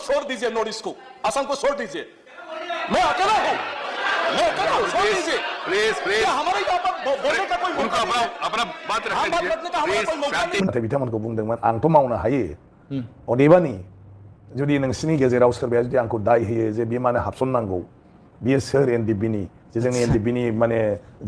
छोड़ दीजिए north east को, असम को छोड़ दीजिए। मैं अकेला हूँ, मैं अकेला हूँ, छोड़ दीजिए प्लीज प्लीज। हमारे यहाँ पर बोलने का कोई मौका नहीं है। अपना बात रखने दीजिए प्लीज शांति। नाथाय बिथांमोनखौ बुंदोंमोन आंथ' मावनो हायो अदेबानि जुदि नोंसिनि गेजेराव सोरबाया जुदि आंखौ दाय होयो जे बे मानो हाबसननांगौ बियो सोर एनडिएफबिनि जे जोंनि एनडिएफबिनि माने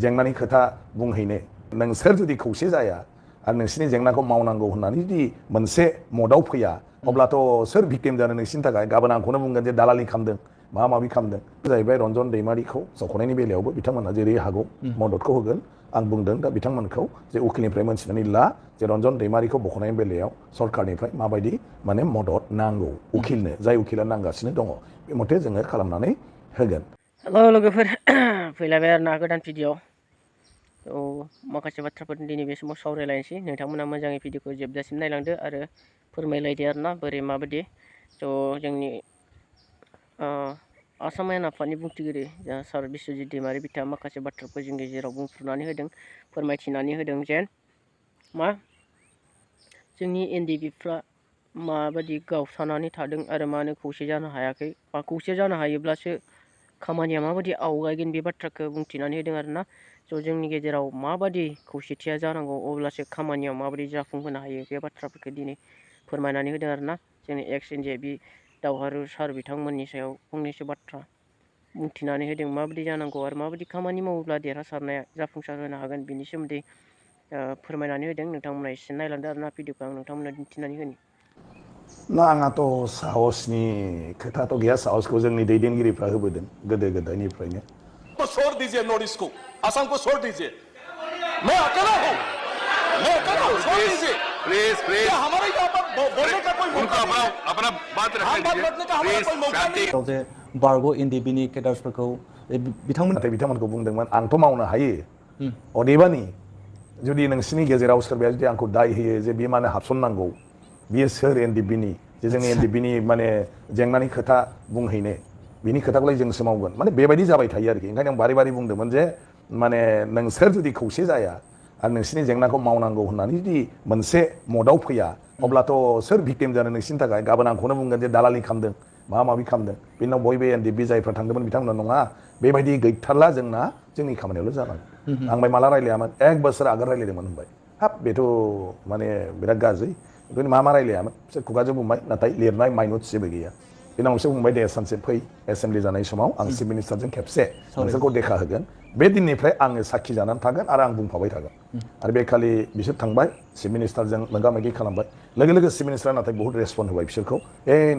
जेंनानि खोथा बुंहैनो नोंसोर जुदि खौसे जाया आरो नोंसिनि जेंनाखौ मावनांगौ होननानै जुदि मोनसे मदआव फैया अब्लाथ' सोर भिक्टिम जानो नोंसिनि थाखाय गाबोन आंखौनो बुंगोन जे दालालि खालामदों माबा माबि खालामदों जाहैबाय रन्जन दैमारिखौ सायख'नायनि बेलायावबो बिथांमोना जेरै हागौ मददखौ होगोन आं बुंदों दा बिथांमोनखौ जे उकिलनिफ्राय मोनथिनानै ला जे रन्जन दैमारिखौ बख'नायनि बेलायाव सरकारनिफ्राय माबायदि माने मदद नांगौ उकिलनो जाय उकिला नांगासिनो दङ बे मथे जोङो खालामनानै होगोन। हेल' लोगोफोर फैलायबाय आरो ना गोदान भिडिअ माखासे बाथ्राफोर दिनै बे समाव सावरायलायनोसै नोंथांमोना मोजाङै भिडिअखौ जोबजासिम नायलांदो आरो फोरमायलायदो आरो ना बोरै माबायदि जोंनि आसाम आयेन आफादनि बुंथिगिरि सार बिस्वजित दैमारि बिथाङा माखासे बाथ्राखौ जोंनि गेजेराव बुंफ्रुनानै होदों फोरमायथिनानै होदों जेन मा जोंनि एनडिएफबिफ्रा माबायदि गावसानानै थादों आरो मानो खौसे जानो हायाखै बा खौसे जानो हायोब्लासो खामानिया माबायदि आवगायगोन बे बाथ्राखौ बुंथिनानै होदों आरो ना जोंनि गेजेराव माबायदि खौसेथिया जानांगौ अब्लासो खामानियाव माबायदि जाफुंहोनो हायो बे बाथ्राफोरखौ दिनै फोरमायनानै होदों आरो ना जोंनि एक्स एनडिएफबि दावहारु सार बिथांमोननि सायाव फंनैसो बाथ्रा बुंथिनानै होदों माबायदि जानांगौ आरो माबायदि खामानि मावोब्ला देरहासारनाया जाफुंसार होनो हागोन बिनि सोमोन्दै फोरमायनानै होदों नोंथांमोना एसे नायलांदो आरो ना भिडिअखौ आं नोंथांमोना दिन्थिनानै होनि ना आंहाथ' साहसनि खोथाथ' गैया साहसखौ जोंनि दैदेनगिरिफ्रा होबोदों गोदो गोदायनिफ्रायनो तो छोड़ दीजिए नॉर्थ ईस्ट को, असम को छोड़ दीजिए। मैं अकेला हूँ, मैं अकेला हूँ, छोड़ दीजिए प्लीज प्लीज। हमारे यहाँ पर बोलने का कोई मौका नहीं है। अपना बात रखने दीजिए प्लीज शांति। जे बारग' एनडिएफबिनि केडार्सफोरखौ बिथांमोन नाथाय बिथांमोनखौ बुंदोंमोन आंथ' मावनो हायो अदेबानि जुदि नोंसिनि गेजेराव सोरबाया जुदि आंखौ दाय होयो जे बे मानो हाबसननांगौ बियो सोर एनडिएफबिनि जे जोंनि एनडिएफबिनि माने जेंनानि खोथा बुंहैनो बिनि खोथाखौलाय जोंसो मावगोन माने बेबायदि जाबाय थायो आरोखि ओंखायनो आं बारे बारे बुंदोंमोन जे माने नोंसोर जुदि खौसे जाया आरो नोंसिनि जेंनाखौ मावनांगौ होननानै जुदि मोनसे मदआव फैया अब्लाथ' सोर भिक्टिम जानो नोंसिनि थाखाय गाबोन आंखौनो बुंगोन जे दालालि खालामदों माबा माबि खालामदों बेनि उनाव बयबो एनडिएफबि जायफ्रा थांदोंमोन बिथांमोना नङा बेबायदि गैथारला जोंना जोंनि खामानियावल' जानांगौ आंबाय माला रायलायामोन 1 बोसोर आगोल रायलायदोंमोन होनबाय हाब बेथ' माने बिराद गाज्रि बेखौनो मा रायलायामोन बिसोर खुगाजों बुंबाय नाथाय लिरनाय माइनट जेबो गैया बेनि उनाव बिसोर बुंबाय दे सानसे फै एसेम्बलि जानाय समाव आं चिफ मिनिस्टारजों खेबसे नोंसोरखौ देखा होगोन बे दिननिफ्राय आङो साखि जानानै थागोन आरो आं बुंफाबाय थागोन आरो बे खालि बिसोर थांबाय चिफ मिनिस्टारजों मोगा मोगि खालामबाय लोगो लोगो चिफ मिनिस्टारा नाथाय बहुत रेसपन्ड होबाय बिसोरखौ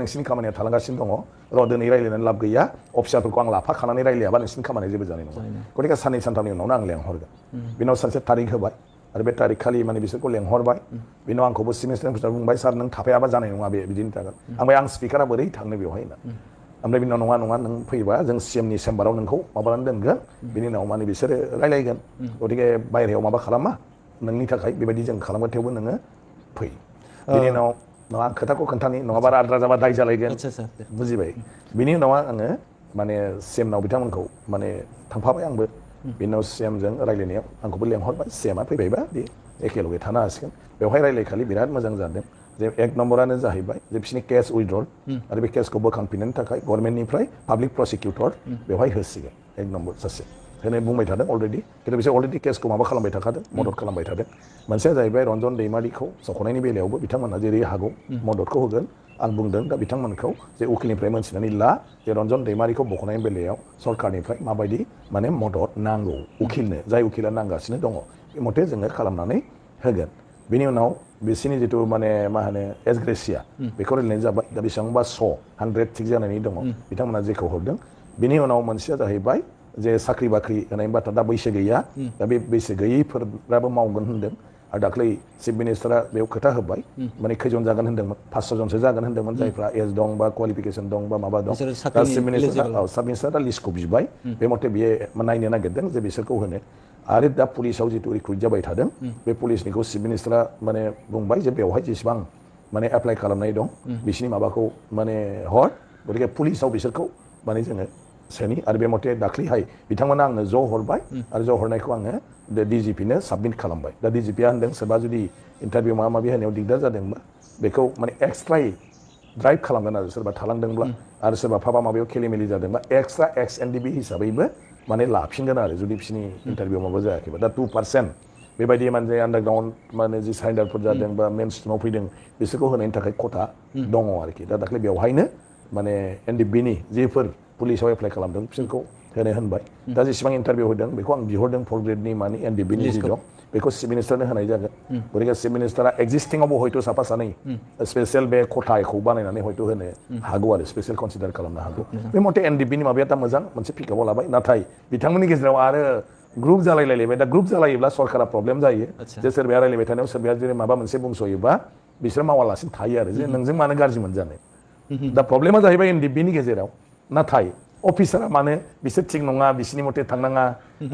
नोंसिनि खामानिया थालांगासिनो दङ र' दिनै रायलायनानै लाब गैया अफिसारफोरखौ आं लाफाखानानै रायलायाबा नोंसिनि खामानिया जेबो जानाय नङा गतिके साननै सानथामनि उनावनो आं लेंहरगोन बिनाव सानसे तारिख होबाय आरो बे तारिख खालि माने बिसोरखौ लेंहरबाय बिनाव आंखौबो चिफ मिनिस्टार बुंबाय सार नों थाफायाबा जानाय नङा बे बिदिनि थाखाय आं स्पिकारा बोरै थांनो बेवहाय होनना ओमफ्राय बिनाव नङा नों फैबा जों सिएमनि चेम्बाराव नोंखौ माबानानै दोनगोन बिनि उनाव माने बिसोरो रायलायगोन गतिके बायहेरायाव माबा खालामा नोंनि थाखाय बेबायदि जों खालामगोन थेवबो नोङो फै बिनि उनाव आं खोथाखौ खोन्थानि नङाबा आद्रा जाबा दाय जालायगोन बुजिबाय बिनि उनाव आङो माने सिएमनाव बिथांमोनखौ माने थांफाबाय आंबो बिनि उनाव सिएमजों रायलायनायाव आंखौबो लेंहरबाय सिएमआ फैबायबा बे एखेलगे थानो हासिगोन बेवहाय रायलायखालि बिराद मोजां जादों जे 1 नम्बरानो जाहैबाय जे बिसोरनि केस उइड्रल आरो बे केसखौ बोखांफिननायनि थाखाय गभर्नमेन्टनिफ्राय पाब्लिक प्रसिकिउटर बेवहाय होसिगोन 1 नम्बर सासे होनो बुंबाय थादों अलरेडि खिन्थु बिसोर अलरेडि केसखौ माबा खालामबाय थाखादों मदद खालामबाय थादों मोनसेया जाहैबाय रन्जन दैमारिखौ सायख'नायनि बेलायावबो बिथांमोना जेरै हागौ मददखौ होगोन आं बुंदों दा बिथांमोनखौ जे उकिलनिफ्राय मोनथिनानै ला जे रन्जन दैमारिखौ बख'नायनि बेलायाव सरकारनिफ्राय माबायदि माने मदद नांगौ उकिलनो जाय उकिला नांगासिनो दङ बे मथे जोङो खालामनानै होगोन बिनि उनाव बिसोरनि जिथु माने मा होनो एसग्रेसिया बेखौ रायलायनाय जाबाय दा बेसेबांबा 100 थिग जानानै दङ बिथांमोना जेखौ हरदों बिनि उनाव मोनसेया जाहैबाय जे साख्रि बाख्रि होनायनि बाथ्रा दा बैसो गैया दा बे बैसो गैयैफोराबो मावगोन होनदों आरो दाख्लै चिफ मिनिस्टारा बेयाव खोथा होबाय माने खैजन जागोन होनदोंमोन 500 जनसो जागोन होनदोंमोन जायफ्रा एज दं बा क्वालिफिकेसन दं बा माबा दं दा चिफ मिनिस्टारा लिस्टखौ बिबाय बे मथे बियो नायनो नागिरदों जे बिसोरखौ होनो आरो दा पुलिसाव जितु रिक्रुइट जाबाय थादों बे पुलिसनिखौ चिफ मिनिस्टारा माने बुंबाय जे बेवहाय जेसेबां माने एप्लाइ खालामनाय दं बिसिनि माबाखौ माने हर गतिके पुलिसाव बिसोरखौ माने जोङो सोनि आरो बे मथे दाख्लैहाय बिथांमोना आंनो ज' हरबाय आरो ज' हरनायखौ आङो डिजिपिनो साबमिट खालामबाय दा डिजिपिया होनदों सोरबा जुदि इन्टारभिउ माबा माबि होनायाव दिगदार जादोंबा बेखौ माने एक्सट्रायै ड्राइभ खालामगोन आरो सोरबा थालांदोंब्ला आरो सोरबा फाबा माबायाव खेलिमेलि जादोंबा एक्सट्रा एक्स एनडिबि हिसाबैबो माने लाफिनगोन आरो जुदि बिसोरनि इन्टारभिउ माबा जायाखैबा दा 2% बेबायदि माने आन्डारग्राउन्ड माने जि सारेन्डारफोर जादों बा मेन स्ट्रिमाव फैदों बिसोरखौ होनायनि थाखाय खथा दङ आरोखि दा दाख्लै बेवहायनो माने एनडिबिनि जिफोर पुलिसाव एप्लाइ खालामदों बिसोरखौ होनबाय दा जेसेबां इन्टारभिउ होदों बेखौ आं बिहरदों 4 ग्रेडनि माने एनडिबिनि जि दं बेखौ चिफ मिनिस्टारनो होनाय जागोन गतिके चिफ मिनिस्टारा एक्जिस्टिंआवबो हयथ' साफा सानै स्पेसियेल बे खथाखौ बानायनानै हयथ' होनो हागौ आरो स्पेसियेल कनसिडार खालामनो हागौ बे मथे एनडिबिनि माबाया दा मोजां मोनसे पिकआपआव लाबाय नाथाय बिथांमोननि गेजेराव आरो ग्रुप जालायलायबाय दा ग्रुप जालायोब्ला सरकारा प्रब्लेम जायो जे सोरबाया रायलायबाय थानायाव सोरबाया जुदि माबा मोनसे बुंस'योबा बिसोर मावालासिनो थायो आरो जे नोंजों मानो गाज्रि मोनजानो दा प्रब्लेमा जाहैबाय एनडिबिनि गेजेराव नाथाय अफिसारा मानो बिसोर थिग नङा बिसोरनि मथे थांनाङा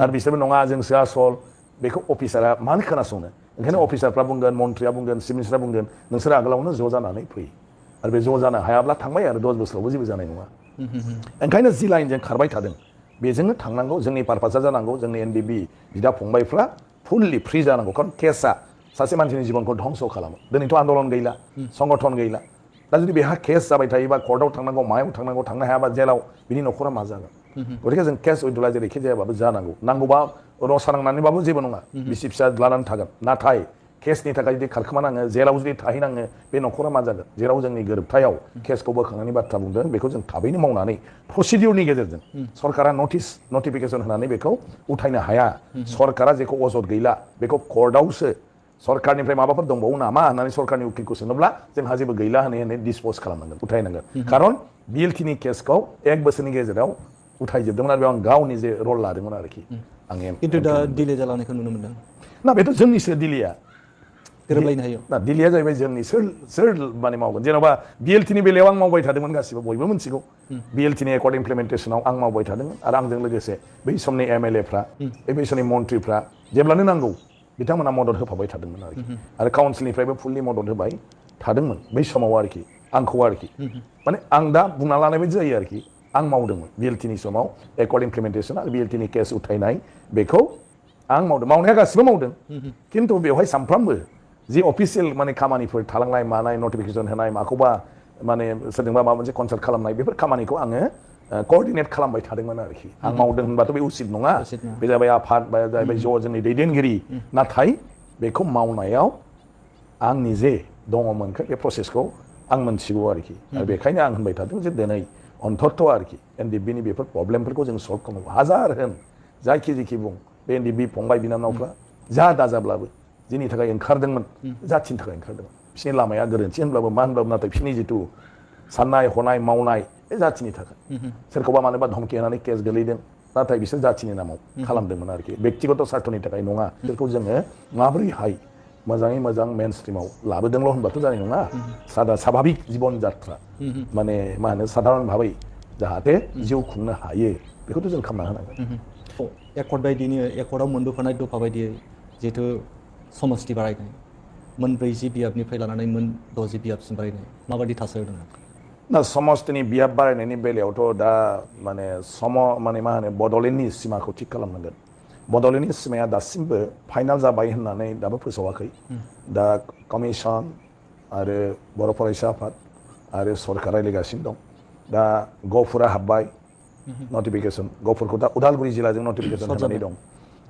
आरो बिसोरबो नङा जोंसो आसल बेखौ अफिसारा मानो खोनासंनो ओंखायनो अफिसारफ्रा बुंगोन मन्थ्रिया बुंगोन चिफ मिनिस्टारा बुंगोन नोंसोर आगोलावनो ज' जानानै फै आरो बे ज' जानो हायाब्ला थांबाय आरो 10 बोसोरावबो जेबो जानाय नङा ओंखायनो जि लाइनजों खारबाय थादों बेजोंनो थांनांगौ जोंनि पारपासा जानांगौ जोंनि एनडिबि बिदा फंबायफ्रा फुललि फ्रि जानांगौ खारन केसआ सासे मानसिनि जिबनखौ धंस' खालामो दिनैथ' आन्दलन गैला संगठन गैला दा जुदि बेहा केस जाबाय थायोबा कर्टआव थांनांगौ मायाव थांनांगौ थांनो हायाबा जेलाव बिनि न'खरा मा जागोन गतिके जों केस उइथड्रला जेरैखि जायाबाबो जानांगौ नांगौबा रसा नांनानैबाबो जेबो नङा बिसि फिसा लानानै थागोन नाथाय केसनि थाखाय जुदि खारखोमानाङो जेलाव जुदि थाहैनाङो बे न'खरा मा जागोन जेराव जोंनि गोरोबथायाव केसखौ बोखांनायनि बाथ्रा बुंदों बेखौ जों थाबैनो मावनानै प्रसिडिउरनि गेजेरजों सरकारा नटिफिकेसन होनानै बेखौ उथायनो हाया सरकारा जेखौ अजद गैला बेखौ कर्टआवसो सरकारनिफ्राय माबाफोर दंबावो नामा होननानै सरकारनि उकिलखौ सोङोब्ला जोंहा जेबो गैला होननानै डिसप'ज खालामनांगोन उथायनांगोन खारन BLTनि केसखौ 1 बोसोरनि गेजेराव उथायजोबदोंमोन आरो बेयाव आं गावनि जे रल लादोंमोन आरोखि आं खिन्थु दा डिले जालांनायखौ नुनो मोनदों ना बेथ' जोंनिसो दिल्लीया गोरोबलायनो हायो ना दिल्लीया जाहैबाय जोंनि सोर माने मावगोन जेन'बा BLTनि बेलायाव आं मावबाय थादोंमोन गासिबो बयबो मिथिगौ BLTनि एकर्ड इमप्लिमेन्टेसनाव आं मावबाय थादोंमोन आरो आंजों लोगोसे बै समनि MLAफ्रा बै समनि मन्थ्रिफ्रा जेब्लानो नांगौ बिथांमोना मदद होफाबाय थादोंमोन आरोखि आरो काउन्सिलनिफ्रायबो फुल्लि मदद होबाय थादोंमोन बै समाव आरोखि आंखौ आरोखि माने आं दा बुंना लानाय बायदि जायो आरोखि आं मावदोंमोन BLTनि समाव एकर्ड इमप्लिमेन्टेसन आरो BLTनि केस उथायनाय बेखौ आं मावदों मावनाया गासिबो मावदों खिन्थु बेवहाय सानफ्रामबो जि अफिसियेल माने खामानिफोर थालांनाय मानाय नटिफिकेसन होनाय माखौबा माने सोरजोंबा माबा मोनसे कनसाल्ट खालामनाय बेफोर खामानिखौ आङो कोअर्डिनेट खालामबाय थादोंमोन आरोखि आं मावदों होनबाथ' बे उचित नङा बे जाबाय आफाद बा जाहैबाय ज' जोंनि दैदेनगिरि नाथाय बेखौ मावनायाव आं निजे दङमोनखाय बे प्रसेसखौ आं मोनथिगौ आरोखि आरो बेखायनो आं होनबाय थादों जे दिनै अन्तत' आरोखि एनडिबिनि बेफोर प्रब्लेमफोरखौ जों सल्भ खालामनांगौ हाजार होन जायखि जेखि बुं बे एनडिबि फंबाय बिनानावफ्रा जा दाजाब्लाबो जिनि थाखाय ओंखारदोंमोन जाथिनि थाखाय ओंखारदोंमोन बिसोरनि लामाया गोरोन्थि होनब्लाबो मा होनब्लाबो नाथाय बिसोरनि जिथु साननाय हनाय मावनाय बे जाथिनि थाखाय सोरखौबा मानोबा धमकि होनानै केस गोलैदों नाथाय बिसोर जाथिनि नामाव खालामदोंमोन आरोखि बेक्तिगत स्वार्थनि थाखाय नङा बेखौ जोङो माबोरैहाय मोजाङै मोजां मेन स्ट्रिमाव लाबोदोंल' होनबाथ' जानाय नङा साभाबिक जिबन जात्रा माने मा होनो साधारन भाबै जाहाथे जिउ खुंनो हायो बेखौथ' जों खालामना होनांगोन एकर्ड बायदिनो एकर्डआव मोनबोफानाय दफा बायदियै जिहेथु समष्टि बारायनाय मोन 40 बियाबनिफ्राय लानानै मोन 60 बियाबसिम बारायनाय माबायदि थासारि दङ ना समष्टिनि बियाब बारायनायनि बेलायावथ' दा माने माने मा होनो बड'लेण्डनि सिमाखौ थिग खालामनांगोन बड'लेण्डनि सिमाया दासिमबो फाइनाल जाबाय होननानै दाबो फोसावाखै दा कमिसन आरो बर' फरायसा आफाद आरो सरकार रायलायगासिनो दं दा गफुरा हाबबाय नटिफिकेसन गफुरखौ दा उदालगुरि जिल्लाजों नटिफिकेसन होनानै दं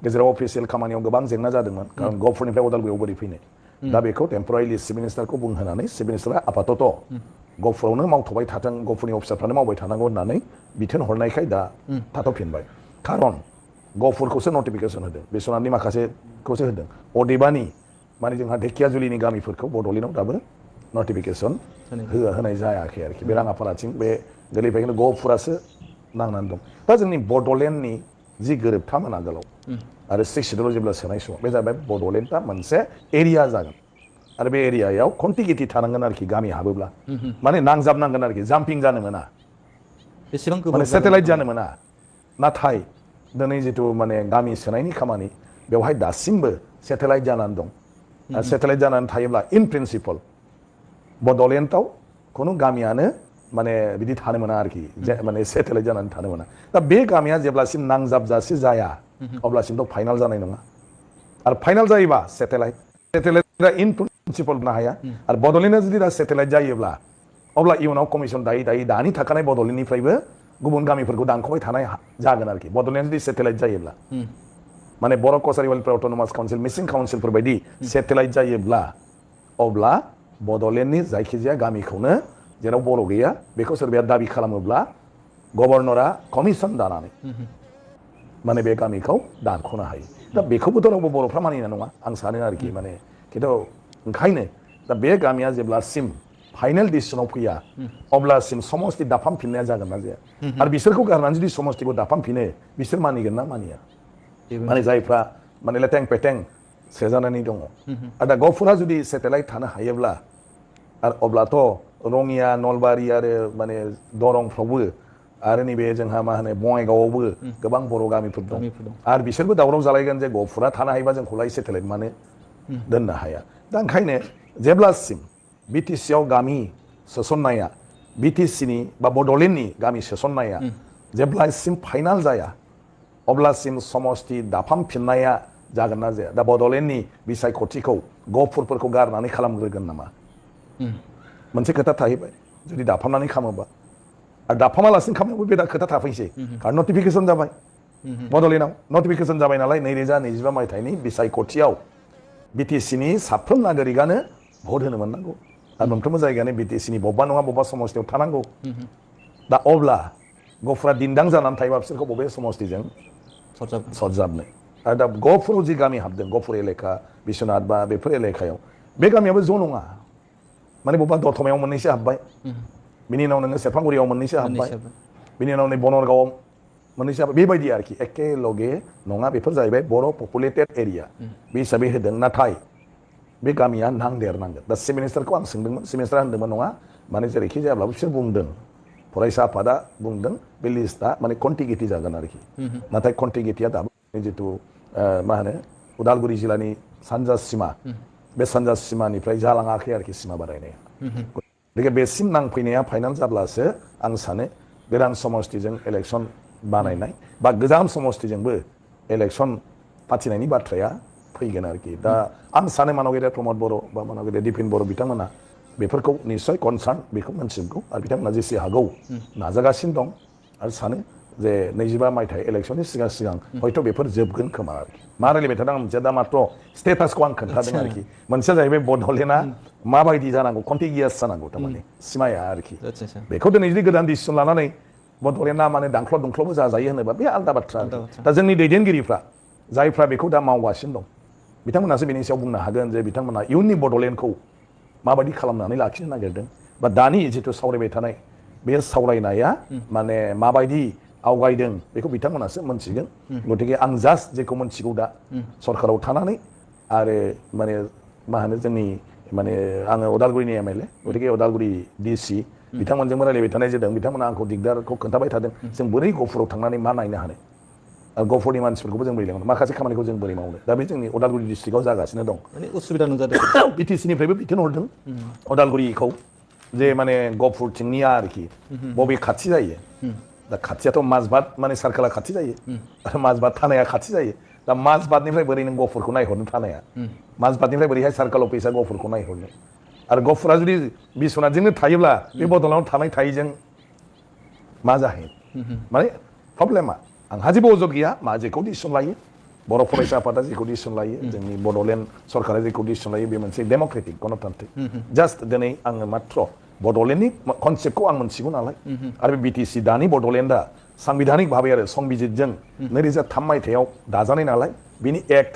गेजेराव अफिसियेल खामानियाव गोबां जेंना जादोंमोन खारन गफुरनिफ्राय उदालगुरियाव बोरै फैनाय दा बेखौ टेम्परारिलि चिफ मिनिस्टारखौ बुंहोनानै चिफ मिनिस्टारा आपातत' गफुरावनो मावथ'बाय थाथों गफुरनि अफिसारफ्रानो मावबाय थानांगौ होननानै बिथोन हरनायखाय दा थाथ'फिनबाय खारन गफुरखौसो नटिफिकेसन होदों बिस्वनाथनि माखासेखौसो होदों अदेबानि माने जोंहा ढेकियाजुलिनि गामिफोरखौ बड'लेण्डआव दाबो नटिफिकेसन होनाय जायाखै आरोखि बे राङापाराथिं बे गोलैबाय गफुरासो नांनानै दं दा जोंनि बड'लेण्डनि जि गोरोबथामोन आगोलाव आरो 6 सिडुलाव जेब्ला सोनाय समाव बे जाबाय बड'लेण्डआ मोनसे एरिया जागोन आरो बे एरियायाव कन्टिगिटि थानांगोन आरोखि गामि हाबोब्ला माने नांजाबनांगोन आरोखि जाम्पिं जानो मोना बेसेबां माने सेटेलाइट जानो मोना नाथाय दिनै जिथु माने गामि सोनायनि खामानि बेवहाय दासिमबो सेटेलाइट जानानै दं सेटेलाइट जानानै थायोब्ला इन प्रिन्सिपल बड'लेण्डआव खुनु गामियानो माने बिदि थानो मोना आरोखि माने सेटेलाइट जानानै थानो मोना दा बे गामिया जेब्लासिम नांजाबजासे जाया अब्लासिमथ' फाइनाल जानाय नङा आरो फाइनाल जायोबा सेटेलाइटआ इन प्रिन्सिपल होनो हाया आरो बड'लेण्डआ जुदि दा सेटेलाइट जायोब्ला अब्ला इयुनाव कमिसन दायै दानि थाखानाय बड'लेण्डनिफ्रायबो गुबुन गामिफोरखौ दानख'बाय थानाय जागोन आरोखि बड'लेण्ड जुदि सेटेलाइट जायोब्ला माने बर' कसारि वेलफेयार अट'नमास काउन्सिल मिसिं काउन्सिलफोर बायदि सेटेलाइट जायोब्ला अब्ला बड'लेण्डनि जायखिजाया गामिखौनो जेराव बर' गैया बेखौ सोरबाया दाबि खालामोब्ला गभर्नरा कमिसन दानानै माने बे गामिखौ दानख'नो हायो दा बेखौबोथ' रावबो बर'फ्रा मानिनाय नङा आं सानो आरोखि माने खिन्थु ओंखायनो दा बे गामिया जेब्लासिम फाइनेल डिसिसनाव फैया अब्लासिम समस्ति दाफामफिननाया जागोन ना जाया आरो बिसोरखौ गारनानै जुदि समस्तिखौ दाफामफिनो बिसोर मानिगोन ना मानिया माने जायफ्रा माने लेथें पेथें सेजानानै दङ आरो दा गहपुरा जुदि सेटेलाइट थानो हायोब्ला आरो अब्लाथ' रङिया नलबारि आरो माने दरंफ्रावबो आरो नैबे जोंहा मा होनो बङाइगावआवबो गोबां बर' गामिफोर दं आरो बिसोरबो दावराव जालायगोन जे गहपुरा थानो हायोबा जोंखौलाय सेटेलाइट मानो दोननो हाया दा ओंखायनो जेब्लासिम BTC आव गामि सोसननाया BTCनि बा बड'लेण्डनि गामि सोसननाया जेब्लासिम फाइनाल जाया अब्लासिम समस्ति दाफामफिननाया जागोन ना जाया दा बड'लेण्डनि बिसायख'थिखौ गहपुरफोरखौ गारनानै खालामग्रोगोन नामा मोनसे खोथा थाहैबाय जुदि दाफामनानै खालामोबा आरो दाफामालासिनो खालामनायावबो बे खोथा थाफैसै आरो नटिफिकेसन जाबाय बड'लेण्डआव नटिफिकेसन जाबाय नालाय 2025 मायथाइनि बिसायख'थियाव BTCनि साफ्रोम नागरिकानो भट होनो मोननांगौ आरो मोनफ्रोमबो जायगायानो BTCनि बबेबा नङा बबेबा समस्तियाव थानांगौ दा अब्ला गहपुरा दिन्दां जानानै थायोबा बिसोरखौ बबे समस्तिजों सरजाबनो आरो दा गहपुराव जि गामि हाबदों गहपुर एलेखा बिश्वनाथ बा बेफोर एलेखायाव बे गामियाबो ज' नङा माने बबेबा दतमायाव मोननैसो हाबबाय बिनि उनाव नोङो सेरफांगुरियाव मोननैसो हाबबाय बिनि उनाव नै बनरगावआव मोननैसो हाबबाय बेबायदि आरोखि एखेलगे नङा बेफोर जाहैबाय बर' पपुलेटेड एरिया बे हिसाबै होदों नाथाय बे गामिया नांदेरनांगोन दा चिफ मिनिस्टारखौ आं सोंदोंमोन चिफ मिनिस्टारा होनदोंमोन नङा माने जेरैखि जायाब्लाबो बिसोर बुंदों फरायसा आफादा बुंदों बे लिस्टआ माने कन्टिगिटि जागोन आरोखि नाथाय कन्टिगिटिया दाबो जितु मा होनो उदालगुरि जिल्लानि सानजा सिमा बे सानजा सिमानिफ्राय जालाङाखै आरोखि सिमा बारायनाया गतिके बेसिम नांफैनाया फाइनाल जाब्लासो आं सानो गोदान समस्तिजों इलेक्सन बानायनाय बा गोजाम समस्तिजोंबो इलेक्सन फाथिनायनि बाथ्राया फैगोन आरोखि दा आं सानो मानाव गेदेर प्रमद बर' बा मानाव गेदेर दिपिन बर' बिथांमोना बेफोरखौ निस्सय कनसार्न बेखौ मोनथिगौ आरो बिथांमोना जेसे हागौ नाजागासिनो दं आरो सानो जे 25 मायथाइ इलेक्सननि सिगां हयथ' बेफोर जोबगोन खोमा आरोखि मा रायलायबाय थादों आं मोनसे दा मात्र स्टेटासखौ आं खोन्थादों आरोखि मोनसेया जाहैबाय बड'लेण्डआ माबायदि जानांगौ कन्टिगियास जानांगौ थारमाने सिमाया आरोखि बेखौ दिनै जुदि गोदान डिसिसन लानानै बड'लेण्डआ माने दांख्ल' दुंख्ल'बो जाजायो होनोबा बे आलदा बाथ्रा दा जोंनि दैदेनगिरिफ्रा जायफ्रा बेखौ दा मावगासिनो दं बिथांमोनासो बेनि सायाव बुंनो हागोन जे बिथांमोना इयुननि बड'लेण्डखौ माबायदि खालामनानै लाखिनो नागिरदों बा दानि जिथु सावरायबाय थानाय बे सावरायनाया माने माबायदि आवगायदों बेखौ बिथांमोनासो मोनथिगोन गतिके आं जास्ट जेखौ मोनथिगौ दा सरकाराव थानानै आरो माने मा होनो जोंनि माने आङो उदालगुरिनि MLA गतिके उदालगुरि DC बिथांमोनजोंबो रायलायबाय थानाय जादों बिथांमोना आंखौ दिगदारखौ खोन्थाबाय थादों जों बोरै गहपुराव थांनानै मा नायनो हानो गहपुरनि मानसिफोरखौबो जों बोरै लेंहरनो माखासे खामानिखौ जों बोरै मावनो दा बे जोंनि उदालगुरि डिस्ट्रिक्टआव जागासिनो दं माने उसुबिदा नुजादों BTCनिफ्रायबो बिथोन हरदों उदालगुरिखौ जे माने गहपुरथिंनिया आरोखि बबे खाथि जायो दा खाथियाथ' माजबाद माने सार्कोला खाथि जायो आरो माजबाद थानाया खाथि जायो दा माजबादनिफ्राय बोरै नों गहपुरखौ नायहरनो थानाया माजबादनिफ्राय बोरैहाय सार्कोल अफिसा गहपुरखौ नायहरनो आरो गहपुरा जुदि बिश्वनाथजोंनो थायोब्ला बे बड'लेण्डआव थानाय थायैजों मा जाहैयो माने प्रब्लेमा आंहा जेबो अजद गैया मा जेखौ डिसिसन लायो बर' फरायसा आफादा जेखौ डिसिसन लायो जोंनि बड'लेण्ड सरकारा जेखौ डिसिसन लायो बे मोनसे डेम'क्रेटिक गणतान्त्रिक जास्ट दिनै आङो मात्र बड'लेण्डनि कनसेप्टखौ आं मोनथिगौ नालाय आरो बे BTC दानि बड'लेण्डआ सांबिधानिक भाबै आरो संबिजितजों 2003 मायथाइयाव दाजानाय नालाय बिनि एक्ट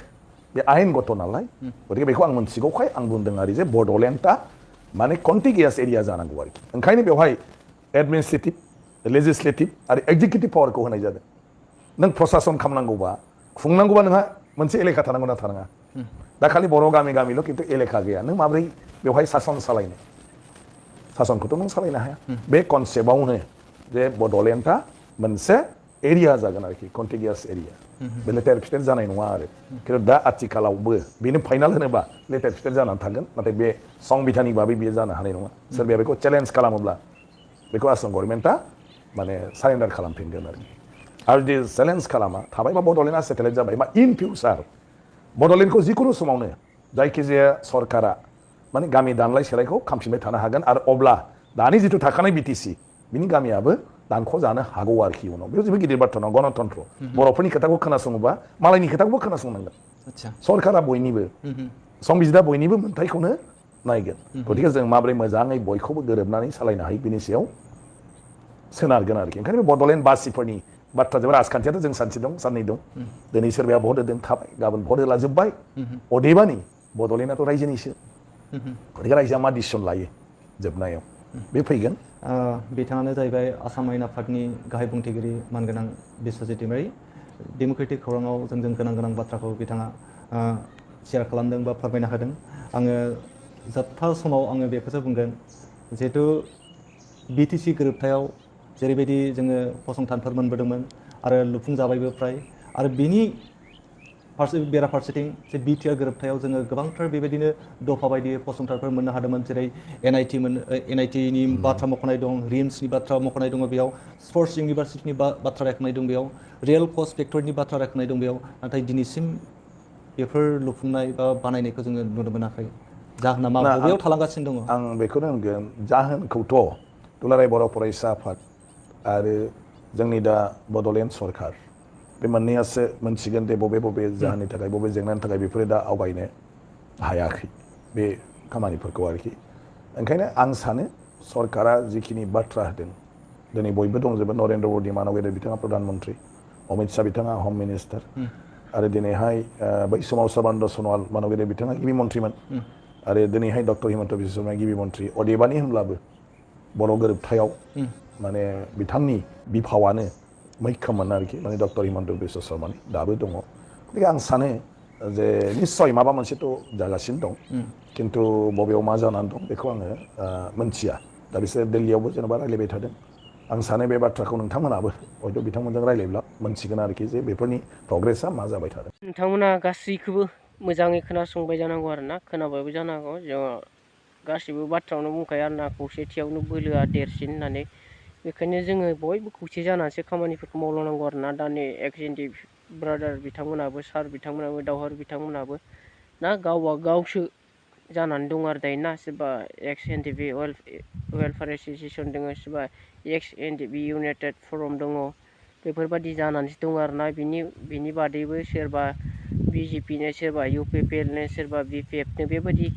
बे आयेनगत नालाय गतिके बेखौ आं मोनथिगौखाय आं बुंदों आरो जे बड'लेण्डआ माने कन्टिगियास एरिया जानांगौ आरोखि ओंखायनो बेवहाय एडमिनिस्ट्रेटिभ लेजिस्लेटिभ आरो एक्जिकिउटिभ पावारखौ होनाय जादों नों प्रसासन खालामनांगौबा खुंनांगौबा नोंहा मोनसे एलेखा थानांगौ ना थानाङा दा खालि बर' गामिल' खिन्थु एलेखा गैया नों माब्रै बेवहाय सासन सालायनो सासनखौथ' नों सालायनो हाया बे कनसेप्टआवनो जे बड'लेण्डआ मोनसे एरिया जागोन आरोखि कन्टिगियास एरिया बे लेथेर फिथेर जानाय नङा आरो खिन्थु दा आथिखालावबो बेनो फाइनाल होनोबा लेथेर फिथेर जानानै थागोन नाथाय बे संबिधानिक भाबै बेयो जानो हानाय नङा सोरबाया बेखौ चेलेन्ज खालामोब्ला बेखौ आसाम गभर्नमेन्टआ माने सारेन्डार खालामफिनगोन आरो जुदि चेलेन्ज खालामा थाबायबा बड'लेण्डआ सेटेलाइट जाबाय मा इन फिउचार बड'लेण्डखौ जिखुनु समावनो जायखिजाया सरकारा माने गामि दानलाय सोलायखौ खालामफिनबाय थानो हागोन आरो अब्ला दानि जिथु थाखानाय बिटिसि बिनि गामियाबो दानख'जानो हागौ आरोखि उनाव बेयाव जेबो गिदिर बाथ्रा नङा गणतन्त्र बर'फोरनि खोथाखौ खोनासङोबा मालायनि खोथाखौबो खोनासंनांगोन आदसा सरकारा बयनिबो संबिजिदा बयनिबो मोन्थायखौनो नायगोन गतिके जों माबोरै मोजाङै बयखौबो गोरोबनानै सालायनो हायो बिनि सायाव सोनारगोन आरोखि ओंखायनो बे बड'लेण्ड बासिफोरनि बाथ्राजों राजखान्थियाथ' जों सानसे दं साननै दं दिनै सोरबाया भट होदों थाबाय गाबोन भट होला जोब्बाय अदेबानि बड'लेण्डआथ' रायजोनिसो गतिके रायजोआ मा डिसिसन लायो जोबनायाव बे फैगोन बिथाङानो जाहैबाय आसाम आयेन आफादनि गाहाय बुंथिगिरि मानगोनां बिस्वजित दैमारि डेम'क्रेटिक खौराङाव जोंजों गोनां बाथ्राखौ बिथाङा शेयार खालामदों बा फोरमायना होदों आङो जोबथा समाव आङो बेखौसो बुंगोन जिहेतु बिटिसि गोरोबथायाव जेरैबायदि जोङो फसंथानफोर मोनबोदोंमोन आरो लुफुंजाबायबो फ्राय आरो बिनि बेराफारसेथिं जे बिटिआर गोरोबथायाव जोङो गोबांथार बेबायदिनो दफा बायदियै फसंथानफोर मोननो हादोंमोन जेरै एनआइटिनि बाथ्रा मख'नाय दं रिम्सनि बाथ्रा मख'नाय दङ बेयाव स्पर्ट्स इउनिभारसिटिनि बाथ्रा रायखांनाय दं बेयाव रियेल कस्ट फेक्टरिनि बाथ्रा रायखांनाय दं बेयाव नाथाय दिनैसिम बेफोर लुफुंनाय बा बानायनायखौ जोङो नुनो मोनाखै जाहोना मा बबेयाव थालांगासिनो दङ आं बेखौनो होनगोन जाहोनखौथ' दुलाराय बर' फरायसा आफाद आरो जोंनि दा बड'लेण्ड सरकार बे मोननैयासो मोनथिगोन दे बबे जाहोननि थाखाय बबे जेंनानि थाखाय बेफोरो दा आवगायनो हायाखै बे खामानिफोरखौ आरोखि ओंखायनो आं सानो सरकारा जिखिनि बाथ्रा होदों दिनै बयबो दंजोबो नरेन्द्र मदि मानब गेदेर बिथाङा प्रधान मन्त्रि अमित शाह बिथाङा हम मिनिस्टार आरो दिनैहाय बै समाव सर्बानन्द सन'वाल मानब गेदेर बिथाङा गिबि मन्त्रिमोन आरो दिनैहाय डक्टर हिमन्त बिश्व शर्माया गिबि मन्त्रि अदेबानि होनब्लाबो बर' गोरोबथायाव माने बिथांनि बिफावानो मैखोममोन आरोखि माने डक्टर हिमन्त बिश्व शर्मानि दाबो दङ गतिके आं सानो जे निस्सय माबा मोनसेथ' जागासिनो दं खिन्थु बबेयाव मा जानानै दं बेखौ आङो मोनथिया दा बिसोर दिल्लीयावबो जेनेबा रायलायबाय थादों आं सानो बे बाथ्राखौ नोंथांमोनाबो हयथ' बिथांमोनजों रायलायब्ला मोनथिगोन आरोखि जे बेफोरनि प्रग्रेसा मा जाबाय थादों नोंथांमोना गासैखौबो मोजाङै खोनासंबाय जानांगौ आरोना खोनाबायबो जानांगौ जों गासैबो बाथ्रायावनो बुंखायो आरोना खौसेथियावनो बोलोआ देरसिन होननानै बेखायनो जोङो बयबो खौसे जानानैसो खामानिफोरखौ मावलांनांगौ आरोना दा नै एक्स एन डि ब्रादार बिथांमोनाबो सार बिथांमोनाबो दावहारु बिथांमोनाबो ना गावबा गावसो जानानै दं आरो दायो ना सोरबा एक्स एन डि बि वेलफेयार एस'सियेसन दङ सोरबा एक्स एन डि बि इउनाइटेड फरम दङ बेफोरबायदि जानानैसो दं आरोना बिनि बादैबो सोरबा बिजेपिनो सोरबा इउपिपिएलनो सोरबा बिपिएफनो बेबायदि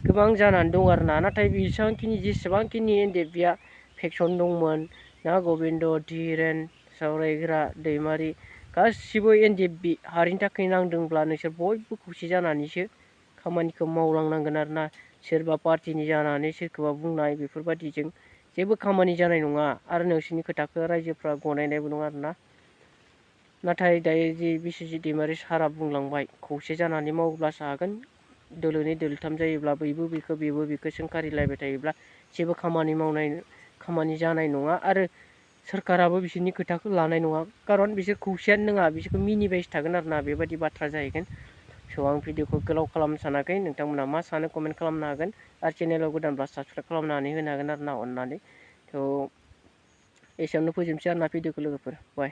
गोबां जानानै दं आरोना नाथाय बेसेबांखिनि जेसेबांखिनि एनडिएफबिआ फेक्सन दंमोन ना गबिन्द धीरेन सावरायग्रा दैमारि गासिबो एनडिएफबि हारिनि थाखाय नांदोंब्ला नोंसोर बयबो खौसे जानानैसो खामानिखौ मावलांनांगोन आरोना सोरबा पार्टिनि जानानै सोरखौबा बुंनाय बेफोरबायदिजों जेबो खामानि जानाय नङा आरो नोंसोरनि खोथाखौ रायजोफ्रा गनायनायबो नङा आरोना नाथाय दायो जि बिस्वजित दैमारि सारा बुंलांबाय खौसे जानानै मावोब्लासो हागोन दोलोनै दोलोथाम जायोब्ला बेबो बेखौ सोंखारिलायबाय थायोब्ला जेबो खामानि जानाय नङा आरो सोरखाराबो बिसोरनि खोथाखौ लानाय नङा खारन बिसोर खौसेयानो नङा बिसोरखौ मिनिबायसो थागोन आरोना बेबायदि बाथ्रा जाहैगोन स' आं भिडिअखौ गोलाव खालामनो सानाखै नोंथांमोना मा सानो कमेन्ट खालामनो हागोन आरो चेनेलाव गोदानब्ला साबसक्राइब खालामनानै होनो हागोन आरोना अननानै थ' एसेयावनो फोजोबनोसै आरोना भिडिअखौ लोगोफोर बाय